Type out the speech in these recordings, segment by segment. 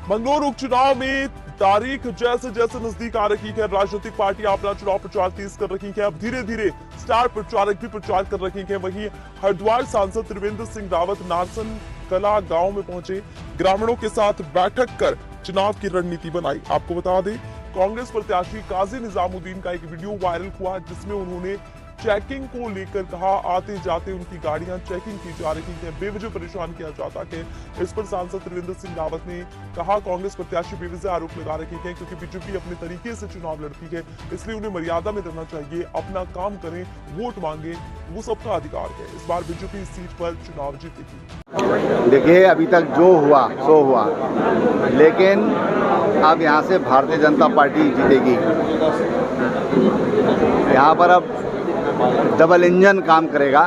मंगलौर उपचुनाव में तारीख जैसे जैसे नजदीक आ रही है, राजनीतिक पार्टी अपना चुनाव प्रचार तेज कर रही है। अब धीरे धीरे स्टार प्रचारक भी प्रचार कर रहे हैं। वहीं हरिद्वार सांसद त्रिवेंद्र सिंह रावत नारसन कला गांव में पहुंचे, ग्रामीणों के साथ बैठक कर चुनाव की रणनीति बनाई। आपको बता दें, कांग्रेस प्रत्याशी काजी निजामुद्दीन का एक वीडियो वायरल हुआ जिसमें उन्होंने चेकिंग को लेकर कहा, आते जाते उनकी गाड़ियां चेकिंग की जा रही हैं, बेवजह परेशान किया जाता है। इस पर सांसद त्रिवेंद्र सिंह रावत ने कहा, कांग्रेस प्रत्याशी बेवजह आरोप लगा रहे हैं क्योंकि बीजेपी अपने तरीके से चुनाव लड़ती है, इसलिए उन्हें मर्यादा में रहना चाहिए, अपना काम करें, वोट मांगे, वो सबका अधिकार है। इस बार बीजेपी इस सीट पर चुनाव जीतेगी। देखिए, अभी तक जो हुआ सो हुआ, लेकिन अब यहाँ से भारतीय जनता पार्टी जीतेगी। यहाँ पर अब डबल इंजन काम करेगा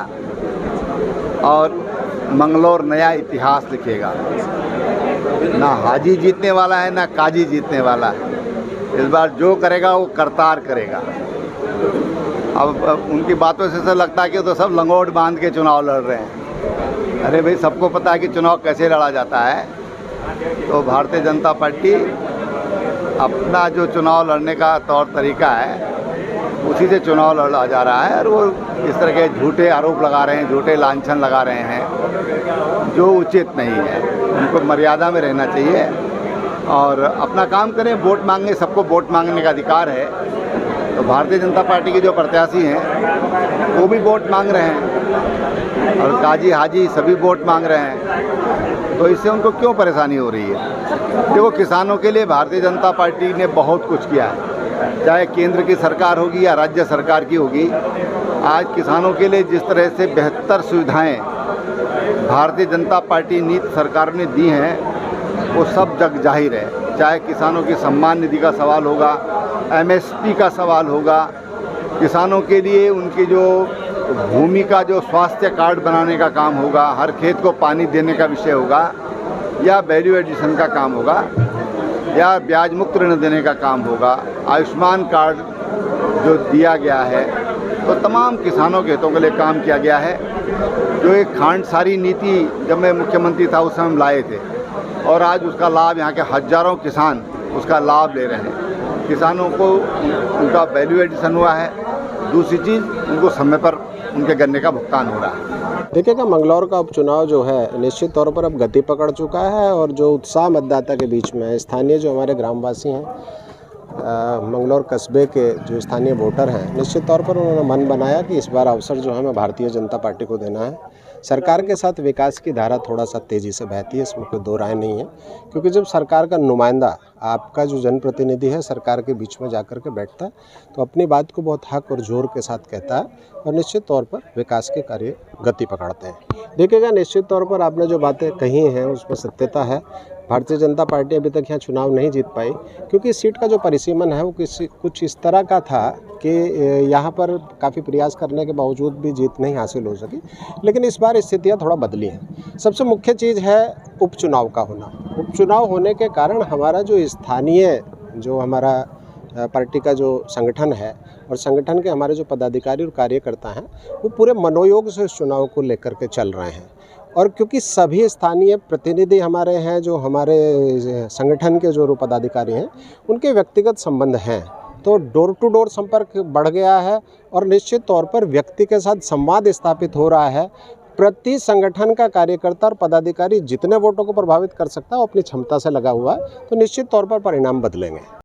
और मंगलौर नया इतिहास लिखेगा। ना हाजी जीतने वाला है, ना काजी जीतने वाला है। इस बार जो करेगा वो करतार करेगा। अब उनकी बातों से ऐसा लगता है कि तो सब लंगोट बांध के चुनाव लड़ रहे हैं। अरे भाई, सबको पता है कि चुनाव कैसे लड़ा जाता है। तो भारतीय जनता पार्टी अपना जो चुनाव लड़ने का तौर तरीका है उसी से चुनाव लड़ा जा रहा है, और वो इस तरह के झूठे आरोप लगा रहे हैं, झूठे लांछन लगा रहे हैं, जो उचित नहीं है। उनको मर्यादा में रहना चाहिए और अपना काम करें। वोट मांगने, सबको वोट मांगने का अधिकार है। तो भारतीय जनता पार्टी के जो प्रत्याशी हैं वो भी वोट मांग रहे हैं और काजी हाजी सभी वोट मांग रहे हैं। तो इससे उनको क्यों परेशानी हो रही है? देखो, किसानों के लिए भारतीय जनता पार्टी ने बहुत कुछ किया है, चाहे केंद्र की सरकार होगी या राज्य सरकार की होगी। आज किसानों के लिए जिस तरह से बेहतर सुविधाएं भारतीय जनता पार्टी नीति सरकार ने दी हैं वो सब जग जाहिर है। चाहे किसानों की सम्मान निधि का सवाल होगा, एमएसपी का सवाल होगा, किसानों के लिए उनकी जो भूमि का जो स्वास्थ्य कार्ड बनाने का काम होगा, हर खेत को पानी देने का विषय होगा, या वैल्यू एडिशन का काम होगा, या ब्याज मुक्त ऋण देने का काम होगा, आयुष्मान कार्ड जो दिया गया है, तो तमाम किसानों के हितों के लिए काम किया गया है। जो एक खांडसारी नीति जब मैं मुख्यमंत्री था उस समय हम लाए थे, और आज उसका लाभ यहाँ के हजारों किसान उसका लाभ ले रहे हैं। किसानों को उनका वैल्यू एडिशन हुआ है। दूसरी चीज़, उनको समय पर उनके गन्ने का भुगतान हो रहा है। देखिएगा, मंगलौर का उपचुनाव जो है निश्चित तौर पर अब गति पकड़ चुका है, और जो उत्साह मतदाता के बीच में है, स्थानीय जो हमारे ग्रामवासी हैं, मंगलौर कस्बे के जो स्थानीय वोटर हैं, निश्चित तौर पर उन्होंने मन बनाया कि इस बार अवसर जो है हमें भारतीय जनता पार्टी को देना है। सरकार के साथ विकास की धारा थोड़ा सा तेज़ी से बहती है, इसमें कोई दो राय नहीं है, क्योंकि जब सरकार का नुमाइंदा, आपका जो जनप्रतिनिधि है, सरकार के बीच में जाकर के बैठता है तो अपनी बात को बहुत हक और जोर के साथ कहता है, और निश्चित तौर पर विकास के कार्य गति पकड़ते हैं। देखिएगा, निश्चित तौर पर आपने जो बातें कही हैं उसमें सत्यता है। भारतीय जनता पार्टी अभी तक यहाँ चुनाव नहीं जीत पाई क्योंकि इस सीट का जो परिसीमन है वो कुछ इस तरह का था कि यहाँ पर काफ़ी प्रयास करने के बावजूद भी जीत नहीं हासिल हो सकी। लेकिन इस बार स्थितियाँ थोड़ा बदली हैं। सबसे मुख्य चीज़ है उपचुनाव का होना। उपचुनाव होने के कारण हमारा जो स्थानीय जो हमारा पार्टी का जो संगठन है और संगठन के हमारे जो पदाधिकारी और कार्यकर्ता हैं वो पूरे मनोयोग से इस चुनाव को लेकर के चल रहे हैं। और क्योंकि सभी स्थानीय प्रतिनिधि हमारे हैं, जो हमारे संगठन के जो पदाधिकारी हैं, उनके व्यक्तिगत संबंध हैं, तो डोर टू डोर संपर्क बढ़ गया है और निश्चित तौर पर व्यक्ति के साथ संवाद स्थापित हो रहा है। प्रति संगठन का कार्यकर्ता और पदाधिकारी जितने वोटों को प्रभावित कर सकता है वो अपनी क्षमता से लगा हुआ है, तो निश्चित तौर पर परिणाम बदलेंगे।